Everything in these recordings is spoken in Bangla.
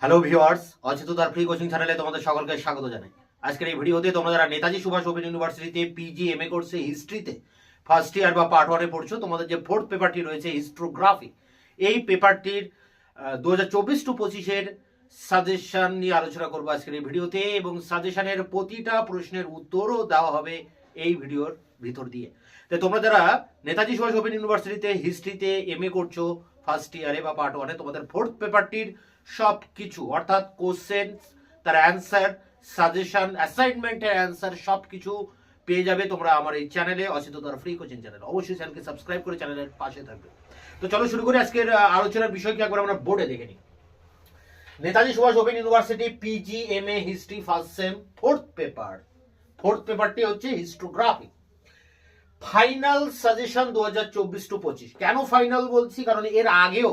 হ্যালো ভিউয়ার্স, অচেতনতার ফ্রি কোচিং চ্যানেলে তোমাদের সকলকে স্বাগত জানাই। আজকের এই ভিডিওতে তোমরা যারা নেতাজি সুভাষ ওপেন ইউনিভার্সিটিতে পিজি এমএ কোর্সে হিস্ট্রিতে ফার্স্ট ইয়ার বা পার্ট 1 এ পড়ছো, তোমাদের যে ফোর্থ পেপারটি রয়েছে হিস্টোগ্রাফি, এই পেপারটির 2024 টু 25 সাজেশন নিয়ে আলোচনা করবো আজকের এই ভিডিওতে, এবং সাজেশনের প্রতিটা প্রশ্নের উত্তরও দেওয়া হবে এই ভিডিওর ভিতর দিয়ে। তো তোমরা যারা নেতাজি সুভাষ ওপেন ইউনিভার্সিটিতে হিস্ট্রিতে এমএ করছো ফার্স্ট ইয়ারে বা পার্ট 1 এ, তোমাদের ফোর্থ পেপারটির সব কিছু অর্থাৎ কোশ্চেন, তার অ্যান্সার, সাজেশন, অ্যাসাইনমেন্টের অ্যান্সার সব কিছু পেয়ে যাবে তোমরা আমার এই চ্যানেলে, অচেতনতার ফ্রি কোচিং চ্যানেল। অবশ্যই চ্যানেলকে সাবস্ক্রাইব করে চ্যানেলের পাশে থাকবে। তো চলো শুরু করি আজকের আলোচনার বিষয়কে একবার আমরা বোর্ডে দেখে নিই। Netaji Subhash open university PG MA history first sem fourth পেপারটি হচ্ছে হিস্টোগ্রাফি। Final suggestion 2024 two 25। কেন ফাইনাল বলছি? কারণ এর আগেও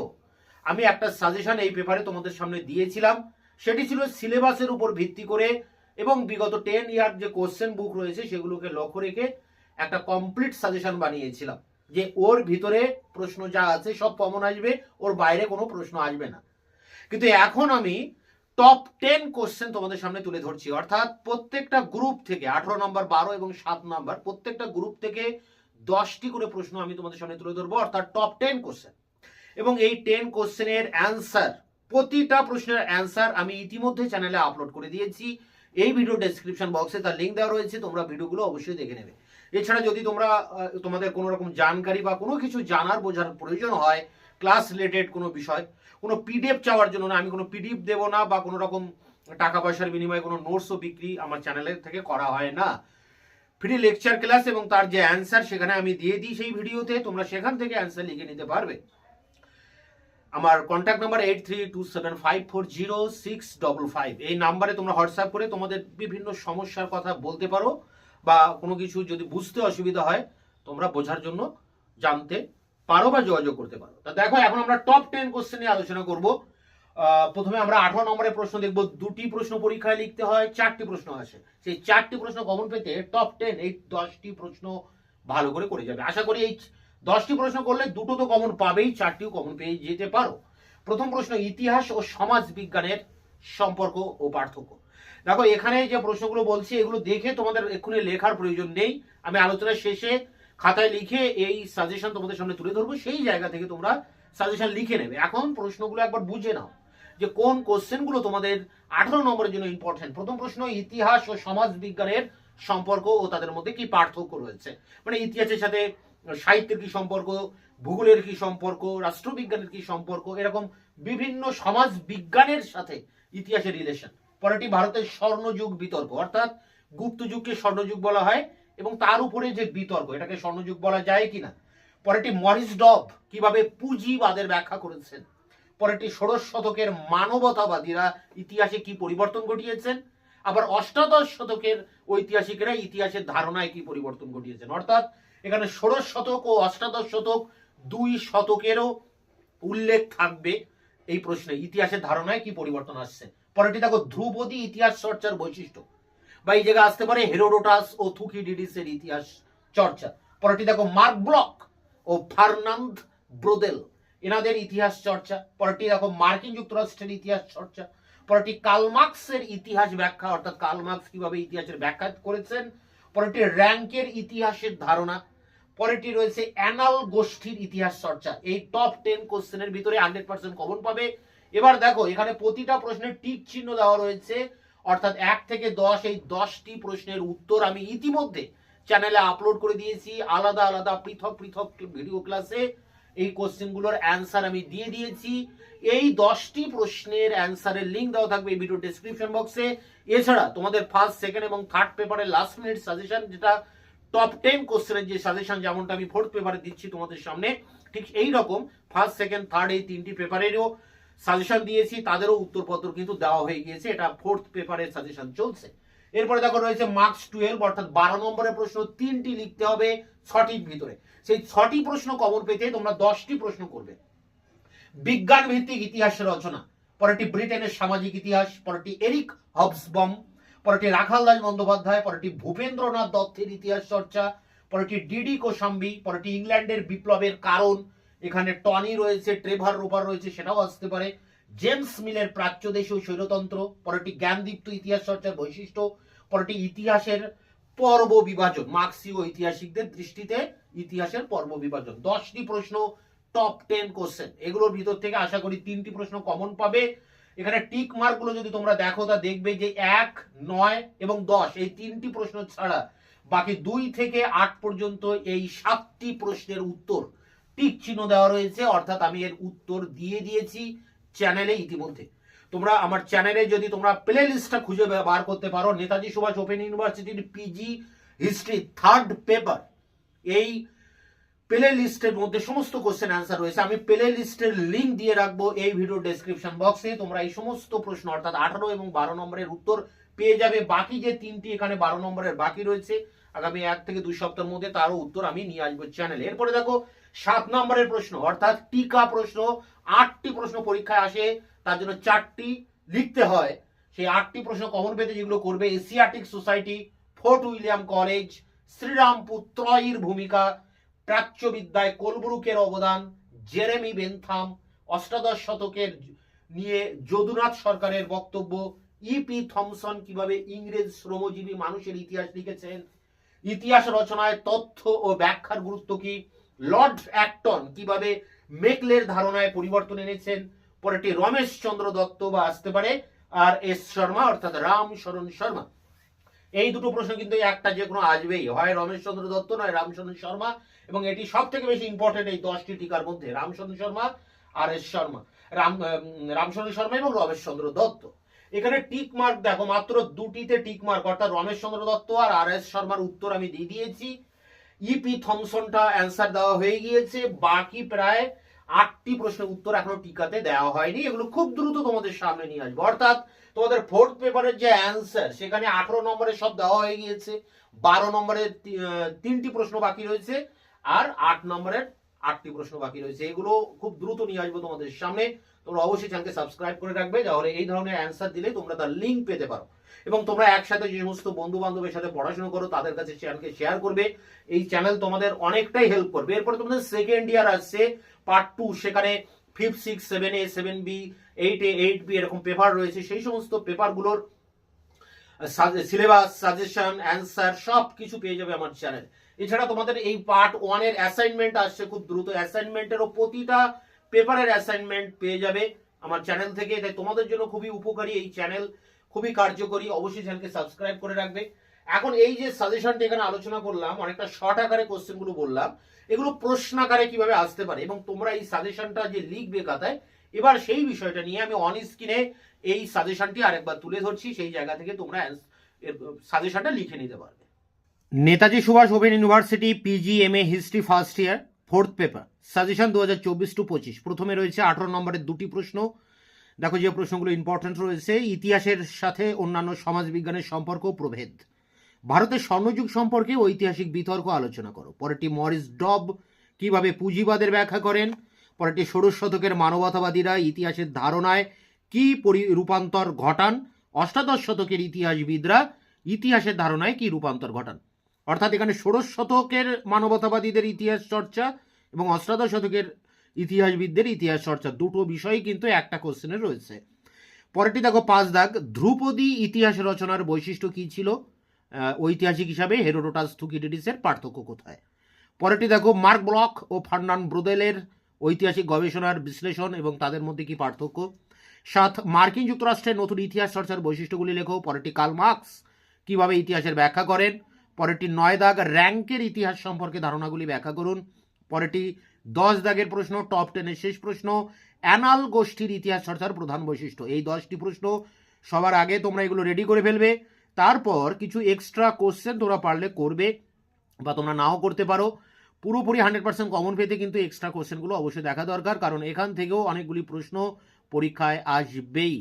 আমি একটা সাজেশন এই পেপারে তোমাদের সামনে দিয়েছিলাম, সেটি ছিল সিলেবাসের উপর ভিত্তি করে এবং বিগত 10 ইয়ার যে কোশ্চেন বুক রয়েছে সেগুলোকে লক্ষ্য রেখে একটা কমপ্লিট সাজেশন বানিয়েছিলাম, যে ওর ভিতরে প্রশ্ন যা আছে সব কমন আসবে, ওর বাইরে কোনো প্রশ্ন আসবে না। কিন্তু এখন আমি টপ 10 কোশ্চেন তোমাদের সামনে তুলে ধরছি, অর্থাৎ প্রত্যেকটা গ্রুপ থেকে 18 নম্বর, 12 এবং 7 নম্বর প্রত্যেকটা গ্রুপ থেকে 10টি করে প্রশ্ন আমি তোমাদের সামনে তুলে ধরবো, অর্থাৎ টপ 10 কোশ্চেন। এবং এই 10 কোশ্চেনের অ্যান্সার, প্রতিটা প্রশ্নের অ্যান্সার আমি ইতিমধ্যে চ্যানেলে আপলোড করে দিয়েছি। এই ভিডিও ডেসক্রিপশন বক্সে তার লিঙ্ক দেওয়া রয়েছে, তোমরা ভিডিওগুলো অবশ্যই দেখে নেবে। এছাড়া যদি তোমরা তোমাদের কোনো রকম জানকারি বা কোনো কিছু জানার বোঝার প্রয়োজন হয়, ক্লাস রিলেটেড কোনো বিষয়, কোনো পিডিএফ চাওয়ার জন্য না, আমি কোনো পিডিএফ দেবো না বা কোনো রকম টাকা পয়সার বিনিময়ে কোনো নোটসও বিক্রি আমার চ্যানেলের থেকে করা হয় না। ফ্রি লেকচার ক্লাস এবং তার যে অ্যান্সার সেখানে আমি দিয়ে দিই সেই ভিডিওতে, তোমরা সেখান থেকে অ্যান্সার লিখে নিতে পারবে। আমার কন্ট্যাক্ট নাম্বার 8327540655। এই নাম্বারে তোমরা হোয়াটসঅ্যাপ করে তোমাদের বিভিন্ন সমস্যার কথা বলতে পারো, বা কোনো কিছু যদি বুঝতে অসুবিধা হয় তোমরা বোঝার জন্য জানতে পারো বা যোগাযোগ করতে পারো। তা দেখো, এখন আমরা টপ 10 কোশ্চেন নিয়ে আলোচনা করব। প্রথমে আমরা 18 নম্বরের প্রশ্ন দেখব। দুটি প্রশ্ন পরীক্ষায় লিখতে হয়, 4টি প্রশ্ন আসে। সেই 4টি প্রশ্ন কমন পেতে টপ 10 এই 10টি প্রশ্ন ভালো করে করে যাবে। আশা করি এই 10টি প্রশ্ন করলে দুটো তো কমন পাবেই, 4টিও কমন পেয়ে যেতে পারো। প্রথম প্রশ্ন, ইতিহাস ও সমাজ বিজ্ঞানের সম্পর্ক ও পার্থক্য। দেখো, এখানে যে প্রশ্নগুলো বলছি এগুলো দেখে তোমাদের এক্ষুনি লেখার প্রয়োজন নেই, আমি আলোচনার শেষে খাতায় লিখে এই সাজেশন তোমাদের সামনে তুলে ধরবো, সেই জায়গা থেকে তোমরা সাজেশন লিখে নেবে। এখন প্রশ্নগুলো একবার বুঝে নাও যে কোন কোশ্চেনগুলো তোমাদের 18 নম্বরের জন্য ইম্পর্টেন্ট। প্রথম প্রশ্ন, ইতিহাস ও সমাজ বিজ্ঞানের সম্পর্ক ও তাদের মধ্যে কি পার্থক্য রয়েছে। মানে ইতিহাসের সাথে সাহিত্যের কি সম্পর্ক, ভূগোলের কি সম্পর্ক, রাষ্ট্রবিজ্ঞানের কি সম্পর্ক, এরকম বিভিন্ন সমাজ বিজ্ঞানের সাথে ইতিহাসের রিলেশন। পরেরটি, ভারতের স্বর্ণযুগ বিতর্ক, অর্থাৎ গুপ্ত যুগকে স্বর্ণযুগ বলা হয় এবং তার উপরে যে বিতর্ক, এটাকে স্বর্ণযুগ বলা যায় কিনা। পরেরটি, মরিস ডব কিভাবে পুঁজিবাদের ব্যাখ্যা করেছেন। পরেরটি, ষোড়শ শতকের মানবতাবাদীরা ইতিহাসে কি পরিবর্তন ঘটিয়েছেন। আবার অষ্টাদশ শতকের ঐতিহাসিকেরা ইতিহাসের ধারণায় কি পরিবর্তন ঘটিয়েছেন। অর্থাৎ এখানে ষোড়শ শতক ও অষ্টাদশ শতক, 2 শতকেরও উল্লেখ থাকবে এই প্রশ্নে, ইতিহাসের ধারণায় কি পরিবর্তন আসছে। পরেরটি দেখো, ধ্রুপদী ইতিহাস চর্চার বৈশিষ্ট্য, বা এই জায়গায় আসতে পারে হেরোডোটাস ও থুকিডিডিসের ইতিহাস চর্চা। পরেরটি দেখো, মার্ক ব্লক ও ফার্নান্দ ব্রোদেল এনাদের ইতিহাস চর্চা। পরেরটি দেখো, মার্কিন যুক্তরাষ্ট্রের ইতিহাস চর্চা। পরেরটি, কার্ল মার্কসের ইতিহাস ব্যাখ্যা, অর্থাৎ কার্ল মার্কস কিভাবে ইতিহাসের ব্যাখ্যা করেছেন। পরেরটি, র্যাঙ্কের ইতিহাসের ধারণা। পরেরটি রয়েছে অ্যানাল গোষ্ঠীর ইতিহাস চর্চা। এই টপ 10 কোশ্চেনের ভিতরে 100% কমন পাবে। এবার দেখো, এখানে প্রতিটা প্রশ্নের টিক চিহ্ন দেওয়া রয়েছে, অর্থাৎ 1 থেকে 10 এই 10টি প্রশ্নের উত্তর আমি ইতিমধ্যে চ্যানেলে আপলোড করে দিয়েছি, আলাদা আলাদা পৃথক পৃথক ভিডিও ক্লাসে এই কোশ্চেনগুলোর অ্যান্সার আমি দিয়ে দিয়েছি। এই 10টি প্রশ্নের অ্যান্সারের লিঙ্ক দেওয়া থাকবে এই ভিডিও ডেসক্রিপশন বক্সে। এছাড়া তোমাদের ফার্স্ট, সেকেন্ড এবং থার্ড পেপারের লাস্ট মিনিট সাজেশন, যেটা টপ 10 কোশ্চেনের যে সাজেশন যেমনটা আমি ফোর্থ পেপারে দিচ্ছি তোমাদের সামনে, ঠিক এই রকম ফার্স্ট, সেকেন্ড, থার্ড এই 3টি পেপারেরও সাজেশন দিয়েছি, তাদেরও উত্তরপত্র কিন্তু দেওয়া হয়ে গিয়েছে। এটা ফোর্থ পেপারের সাজেশন চলছে। এরপরে দেখো রয়েছে মার্কস 12, অর্থাৎ 12 নম্বরের প্রশ্ন 3টি লিখতে হবে 6টির ভিতরে। সেই 6টি প্রশ্ন কমন পেতে তোমরা 10টি প্রশ্ন করবে। বিজ্ঞান ভিত্তিক ইতিহাস রচনা, পরেরটি ব্রিটেনের সামাজিক ইতিহাস। পরেরটি এরিক হবসবম। পরেরটি রাখাল দাস বন্দ্যোপাধ্যায়। পরেরটি ভূপেন্দ্রনাথ দত্তের ইতিহাস চর্চা। পরেরটি ডিডি কোশাম্বী। পরেরটি ইংল্যান্ডের বিপ্লবের কারণ, এখানে টনি রয়েছে, ট্রেভার রোপার রয়েছে, সেটাও আসতে পারে। জেমস মিলের প্রাচ্য দেশীয় স্বৈরতন্ত্র, পরেরটি জ্ঞানদীপ্ত ইতিহাস চর্চার বৈশিষ্ট্য, পরেরটি ইতিহাসের পর্ব বিভাজন, মার্ক্সীয় ঐতিহাসিকদের দৃষ্টিতে ইতিহাসের পর্ব বিভাজন। 10টি প্রশ্ন, টপ 10 কোশ্চেন। এগুলোর ভিতর থেকে আশা করি 3টি প্রশ্ন কমন পাবে। এখানে টিক মার্ক গুলো যদি তোমরা দেখো তা দেখবে যে 1, 9 এবং 10 এই 3টি প্রশ্ন ছাড়া বাকি 2 থেকে 8 পর্যন্ত এই 7টি প্রশ্নের উত্তর টিক চিহ্ন দেওয়া রয়েছে, অর্থাৎ আমি এর উত্তর দিয়ে দিয়েছি চ্যানেলে ইতিমধ্যে। তোমরা আমার চ্যানেলে যদি তোমরা প্লে লিস্টটা খুঁজে বার করতে পারো, নেতাজি সুভাষ ওপেন ইউনিভার্সিটির পিজি হিস্ট্রি 3rd পেপার, এই প্লে লিস্টের মধ্যে সমস্ত কোশ্চেন অ্যান্সার রয়েছে। আমি প্লে লিস্টের লিংক দিয়ে রাখবো এই ভিডিও ডেসক্রিপশন বক্সে। তোমরা এই সমস্ত প্রশ্ন অর্থাৎ 18 এবং 12 নম্বরের উত্তর পেয়ে যাবে। বাকি যে 3টি এখানে 12 নম্বরের বাকি রয়েছে, আগামী 1 থেকে 2 সপ্তাহের মধ্যে তারও উত্তর আমি নিয়ে আসবো চ্যানেলে। এরপরে দেখো 7 নম্বরের প্রশ্ন অর্থাৎ টিকা প্রশ্ন। 8টি প্রশ্ন পরীক্ষায় আসে, তার জন্য 4টি লিখতে হয়। সেই 8টি প্রশ্ন কমন পেতে যেগুলো করবে: Asiatic society, Fort William college, Serampore ত্রয়ীর ভূমিকা, প্রাচ্যবিদ্যায় কোলব্রুকের অবদান, জেরেমি বেনথাম, অষ্টাদশ শতকের নিয়ে যদুনাথ সরকারের বক্তব্য, ইপি থমসন কিভাবে ইংরেজ শ্রমজীবী মানুষের ইতিহাস লিখেছেন, ইতিহাস রচনায় তথ্য ও ব্যাখ্যার গুরুত্ব কি, লর্ড অ্যাক্টন কিভাবে মেকলের ধারণায় পরিবর্তন এনেছেন, পরেটি রমেশ চন্দ্র দত্ত বা আসতে পারে আর এস শর্মা অর্থাৎ রাম শরণ শর্মা। এই দুটো প্রশ্ন কিন্তু একটা যে কোনো আসবেই, হয় রমেশ চন্দ্র দত্ত নয় রামচরণ শর্মা। এবং এটি সব থেকে বেশি ইম্পর্টেন্ট এই 10টি টিকার মধ্যে, রামচরণ শর্মা আর এস শর্মা, রামচরণ শর্মা এবং রমেশ চন্দ্র দত্ত। এখানে টিক মার্ক দেখো, মাত্র 2টিতে টিক মার্ক, অর্থাৎ রমেশ চন্দ্র দত্ত আর এস শর্মার উত্তর আমি দিয়ে দিয়েছি। ইপি থমসনটা অ্যান্সার দেওয়া হয়ে গিয়েছে। বাকি প্রায় 8টি প্রশ্নের উত্তর এখনো টিকাতে দেওয়া হয়নি, এগুলো খুব দ্রুত তোমাদের সামনে নিয়ে আসবো। অর্থাৎ তোমাদের 4th পেপারের যে অ্যান্সার সেখানে 18 নম্বরের সব দেওয়া হয়ে গিয়েছে, 12 নম্বরের 3টি প্রশ্ন বাকি রয়েছে, আর 8 নম্বরের 8টি প্রশ্ন বাকি রয়েছে। এগুলো খুব দ্রুত নিয়ে আসবো তোমাদের সামনে। তোমরা অবশ্যই চ্যানেলকে সাবস্ক্রাইব করে রাখবে, তাহলে এই ধরনের অ্যান্সার দিলে তোমরা তার লিঙ্ক পেতে পারো। এবং তোমরা একসাথে যে সমস্ত বন্ধু বান্ধবের সাথে পড়াশোনা করো তাদের কাছে চ্যানেলকে শেয়ার করবে, এই চ্যানেল তোমাদের অনেকটাই হেল্প করবে। এরপরে তোমাদের সেকেন্ড ইয়ার আসছে পার্ট 2, সেখানে 5, 6, 7A, 7B, 8A, 8B এরকম পেপার রয়েছে। সেই সমস্ত পেপারগুলোর সিলেবাস, সাজেশন, অ্যান্সার সব কিছু পেয়ে যাবে আমার চ্যানেল। এছাড়া তোমাদের এই পার্ট 1 এর অ্যাসাইনমেন্ট আসছে খুব দ্রুত, অ্যাসাইনমেন্টেরও প্রতিটা পেপারের অ্যাসাইনমেন্ট পেয়ে যাবে আমার চ্যানেল থেকে। তাই তোমাদের জন্য খুবই উপকারী এই চ্যানেল, খুবই কার্যকরী। অবশ্যই চ্যানেলকে সাবস্ক্রাইব করে রাখবে। এখন এই যে সাজেশনটা এখানে আলোচনা করলাম, অনেকটা শর্ট আকারে কোশ্চেনগুলো বললাম, এগুলো প্রশ্ন আকারে কিভাবে আসতে পারে এবং তোমরা এই সাজেশনটা যে লিখবে খাতায়, এবার সেই বিষয়টা নিয়ে আমি অন স্ক্রিনে এই সাজেশনটি আরেকবার তুলে ধরছি, সেই জায়গা থেকে তোমরা সাজেশনটা লিখে নিতে পারবে। Netaji Subhash open university PG MA history first year 4th paper, suggestion 2024-25। প্রথমে রয়েছে 18 নম্বরের 2টি প্রশ্ন। দেখো যে প্রশ্নগুলো ইম্পর্টেন্ট রয়েছে: ইতিহাসের সাথে অন্যান্য সমাজবিজ্ঞানের সম্পর্ক প্রভেদ, ভারতের স্বর্ণযুগ সম্পর্কে ঐতিহাসিক বিতর্ক আলোচনা করো। পরেরটি মরিস ডব কিভাবে পুঁজিবাদের ব্যাখ্যা করেন, পরেরটি ষোড়শ শতকের মানবতাবাদীরা ইতিহাসের ধারণায় কি রূপান্তর ঘটান, অষ্টাদশ শতকের ইতিহাসবিদরা ইতিহাসের ধারণায় কি রূপান্তর ঘটান। অর্থাৎ এখানে ষোড়শ শতকের মানবতাবাদীদের ইতিহাস চর্চা এবং অষ্টাদশ শতকের ইতিহাসবিদদের ইতিহাস চর্চা, দুটো বিষয়ই কিন্তু একটা কোশ্চেনে রয়েছে। পরেরটি দেখো 5 দাগ, ধ্রুপদী ইতিহাস রচনার বৈশিষ্ট্য কি ছিল, ঐতিহাসিক হিসাবে হেরোডোটাস থুকিডিডিসের পার্থক্য কোথায়। পরেরটি দেখো মার্ক ব্লক ও ফার্নান্ড ব্রুদেলের ঐতিহাসিক গবেষণার বিশ্লেষণ এবং তাদের মধ্যে কি পার্থক্য। 7 মার্কিন যুক্তরাষ্ট্রের নতুন ইতিহাস চর্চার বৈশিষ্ট্যগুলি লেখো। পরেরটি কার্ল মার্কস কিভাবে ইতিহাসের ব্যাখ্যা করেন। পরেরটি 9 দাগ, র্যাঙ্কের ইতিহাস সম্পর্কে ধারণাগুলি ব্যাখ্যা করুন। পরেরটি 10 দাগের প্রশ্ন, টপ 10-এর শেষ প্রশ্ন, অ্যানাল গোষ্ঠীর ইতিহাস চর্চার প্রধান বৈশিষ্ট্য। এই 10টি প্রশ্ন সবার আগে তোমরা এগুলো রেডি করে ফেলবে। তারপর কিছু এক্সট্রা কোশ্চেন তোমরা পারলে করবে বা তোমরা নাও করতে পারো। পুরোপুরি 100% কমন পেতে কিন্তু এক্সট্রা কোশ্চেনগুলো অবশ্যই দেখা দরকার, কারণ এখান থেকেও অনেকগুলি প্রশ্ন পরীক্ষায় আসবেই।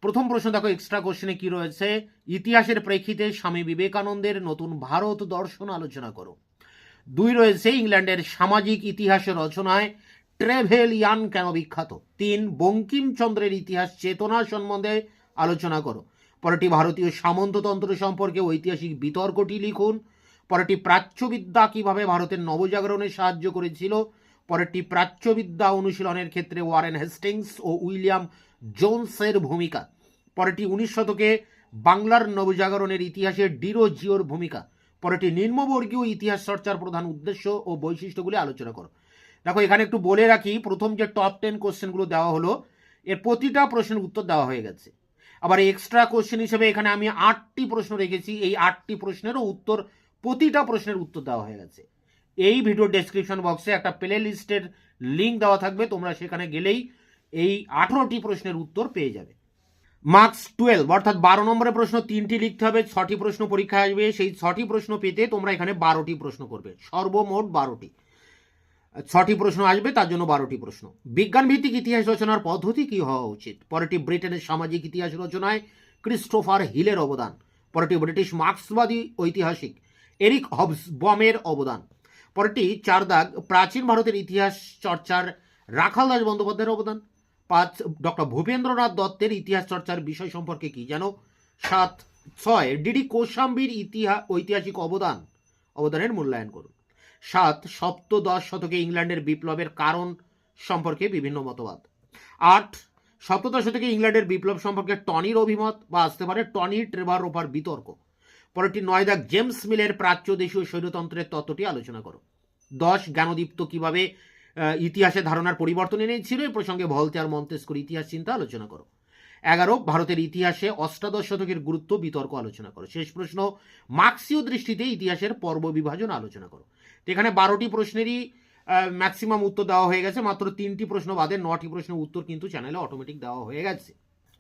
প্রথম প্রশ্ন দেখো এক্সট্রা কোশ্চেনে কি রয়েছে, ইতিহাসের প্রেক্ষিতে স্বামী বিবেকানন্দের নতুন ভারত দর্শন আলোচনা করো। 2 রয়েছে ইংল্যান্ডের সামাজিক ইতিহাস রচনায় ট্রেভেলিয়ান কেন বিখ্যাত। 3 বঙ্কিমচন্দ্রের ইতিহাস চেতনা সম্বন্ধে আলোচনা করো। পরেরটি ভারতীয় সামন্ততন্ত্র সম্পর্কে ঐতিহাসিক বিতর্কটি লিখুন। পরেরটি প্রাচ্যবিদ্যা কিভাবে ভারতের নবজাগরণে সাহায্য করেছিল। পরেরটি প্রাচ্যবিদ্যা অনুশীলনের ক্ষেত্রে ওয়ারেন হেস্টিংস ও উইলিয়াম জোনসের ভূমিকা। পরেরটি 19 শতকে বাংলার নবজাগরণের ইতিহাসে ডিরোজিওর ভূমিকা। পরেরটি নিম্নবর্গীয় ইতিহাস চর্চার প্রধান উদ্দেশ্য ও বৈশিষ্ট্যগুলি আলোচনা করো। দেখো এখানে একটু বলে রাখি, প্রথম যে টপ 10 কোশ্চেনগুলো দেওয়া হলো এর প্রতিটা প্রশ্নের উত্তর দেওয়া হয়ে গেছে। আবার এক্সট্রা কোশ্চেন হিসেবে এখানে আমি 8টি প্রশ্ন রেখেছি, এই 8টি প্রশ্নেরও উত্তর, প্রতিটা প্রশ্নের উত্তর দেওয়া হয়ে গেছে। এই ভিডিও ডেসক্রিপশন বক্সে একটা প্লে লিস্টের লিঙ্ক দেওয়া থাকবে, তোমরা সেখানে গেলেই এই 18টি প্রশ্নের উত্তর পেয়ে যাবে। মার্কস 12 অর্থাৎ 12 নম্বরের প্রশ্ন 3টি লিখতে হবে, 6টি প্রশ্ন পরীক্ষায় আসবে। সেই 6টি প্রশ্ন পেতে তোমরা এখানে 12টি প্রশ্ন করবে, সর্বমোট 12টি। 6টি প্রশ্ন আসবে, তার জন্য 12টি প্রশ্ন। বিজ্ঞান ভিত্তিক ইতিহাস রচনার পদ্ধতি কি হওয়া উচিত? পরেরটি ব্রিটেনের সামাজিক ইতিহাস রচনায় ক্রিস্টোফার হিলের অবদান। পরেরটি ব্রিটিশ মার্ক্সবাদী ঐতিহাসিক এরিক হবসবমের অবদান। পরেরটি 4 দাগ প্রাচীন ভারতের ইতিহাস চর্চার রাখালদাস বন্দ্যোপাধ্যায়ের অবদান। 5 ডক্টর ভূপেন্দ্রনাথ দত্তের ইতিহাশ চর্চার বিষয় সম্পর্কে কি জানো? 6 ডিডি কোশাম্বীর ঐতিহাসিক অবদানের মূল্যায়ন করুন। 7 সপ্তদশ শতকে ইংল্যান্ডের বিপ্লবের কারণ সম্পর্কে বিভিন্ন মতবাদ। 8 সপ্তদশ শতকে ইংল্যান্ডের বিপ্লব সম্পর্কে টনির অভিমত বা আসতে পারে টনি ট্রেভার রোপার বিতর্ক। পরেরটি 9 দাগ জেমস মিলের প্রাচ্য দেশীয় স্বৈরতন্ত্রের তত্ত্বটি আলোচনা করো। 10 জ্ঞানদীপ্ত কিভাবে ইতিহাসে ধারণার পরিবর্তন এনেছিল, এই প্রসঙ্গে ভলতেয়ার মন্তেস্কোর ইতিহাস চিন্তা আলোচনা করো। 11 ভারতের ইতিহাসে অষ্টাদশ শতকের গুরুত্ব বিতর্ক আলোচনা করো। শেষ প্রশ্ন মার্ক্সীয় দৃষ্টিতে ইতিহাসের পর্ব বিভাজন আলোচনা করো। এখানে 12টি প্রশ্নেরই ম্যাক্সিমাম উত্তর দেওয়া হয়ে গেছে, মাত্র 3টি প্রশ্ন বাদে 9টি প্রশ্নের উত্তর কিন্তু চ্যানেলে অটোমেটিক দেওয়া হয়ে গেছে।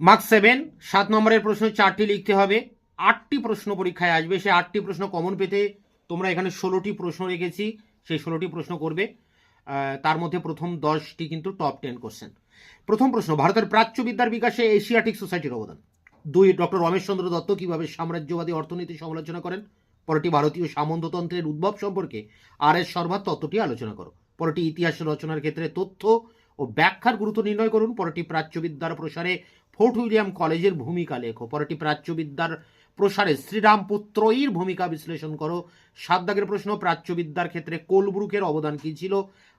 মার্কস 7 7 নম্বরের প্রশ্ন 4টি লিখতে হবে, 8টি প্রশ্ন পরীক্ষায় আসবে। সেই 8টি প্রশ্ন কমন পেতে তোমরা এখানে 16টি প্রশ্ন রেখেছি, সেই 16টি প্রশ্ন করবে। তার মধ্যে প্রথম 10টি কিন্তু টপ 10 কোশ্চেন। প্রথম প্রশ্ন ভারতের প্রাচ্যবিদ্যার বিকাশে এশিয়াটিক সোসাইটির অবদান। 2 ডক্টর রমেশচন্দ্র দত্ত কিভাবে সাম্রাজ্যবাদী অর্থনীতি সমালোচনা করেন। পরেরটি ভারতীয় সামন্ততন্ত্রের উদ্ভব সম্পর্কে আর এস শর্মার তত্ত্বটি আলোচনা করো। পরেরটি ইতিহাস রচনার ক্ষেত্রে তথ্য ও ব্যাখ্যার গুরুত্ব নির্ণয় করুন। পরেরটি প্রাচ্যবিদ্যার প্রসারে ফোর্ট উইলিয়াম কলেজের ভূমিকা লেখো। পরেরটি প্রাচ্যবিদ্যার প্রসারে শ্রীরামপুত্রয়ীর ভূমিকা বিশ্লেষণ করো। 7 দাগের প্রশ্ন প্রাচ্যবিদ্যার ক্ষেত্রে কোলব্রুকের অবদান কি ছিল।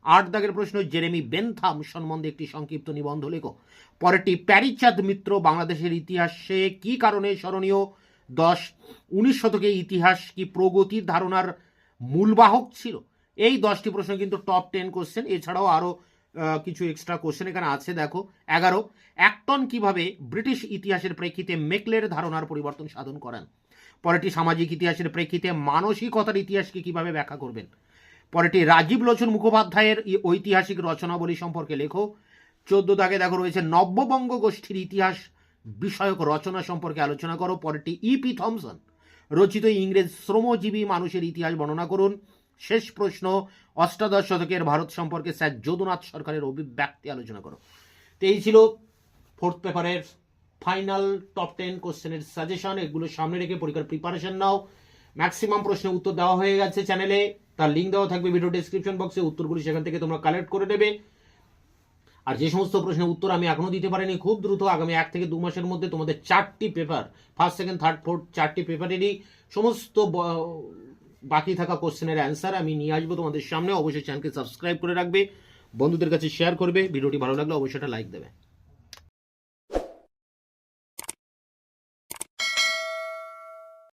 8 দাগের প্রশ্ন জেরেমি বেনথাম সম্বন্ধে একটি সংক্ষিপ্ত নিবন্ধ লেখো। পরেরটি প্যারিচাঁদ মিত্র বাংলাদেশের ইতিহাসে কি কারণে স্মরণীয়। 10 19 শতকে ইতিহাস কি প্রগতির ধারণার মূলবাহক ছিল। এই 10টি প্রশ্ন কিন্তু টপ 10 কোশ্চেন। এছাড়াও আরও কিছু এক্সট্রা কোশ্চেন এখানে আছে, দেখো। 11 অ্যাক্টন কিভাবে ব্রিটিশ ইতিহাসের প্রেক্ষিতে মেকলের ধারণার পরিবর্তন সাধন করেন। পরেরটি সামাজিক ইতিহাসের প্রেক্ষিতে মানসিকতার ইতিহাসকে কিভাবে ব্যাখ্যা করবেন। পরেরটি রাজীব লোচন মুখোপাধ্যায়ের ঐতিহাসিক রচনাবলী সম্পর্কে লেখো। 14 দাগে দেখো রয়েছে নব্যবঙ্গ গোষ্ঠীর ইতিহাস বিষয়ক রচনা সম্পর্কে আলোচনা করো। পরেরটি ইপি থমসন রচিত ইংরেজ শ্রমজীবী মানুষের ইতিহাস বর্ণনা করুন। শেষ প্রশ্ন অষ্টাদশ শতকের ভারত সম্পর্কে স্যার যদুনাথ সরকারের অভিব্যক্তি আলোচনা করো। তো এই ছিল 4th পেপারের ফাইনাল টপ 10 কোশ্চেনের সাজেশন। এগুলো সামনে রেখে পরীক্ষার প্রিপারেশন নাও। ম্যাক্সিমাম প্রশ্নের উত্তর দেওয়া হয়ে গেছে চ্যানেলে, তার লিঙ্ক দেওয়া থাকবে ভিডিও ডেসক্রিপশন বক্সে। উত্তরগুলি সেখান থেকে তোমরা কালেক্ট করে নেবে। আর যে সমস্ত প্রশ্নের উত্তর আমি এখনো দিতে পারিনি, খুব দ্রুত আগামী 1 থেকে 2 মাসের মধ্যে তোমাদের 4টি paper, first second third fourth 4টি পেপারেরই সমস্ত বাকি থাকা কোশ্চেনের অ্যান্সার আমি নিয়ে আসবো তোমাদের সামনে। অবশ্যই চ্যানেলকে সাবস্ক্রাইব করে রাখবে, বন্ধুদের কাছে শেয়ার করবে। ভিডিওটি ভালো লাগলে অবশ্যই একটা লাইক দেবে।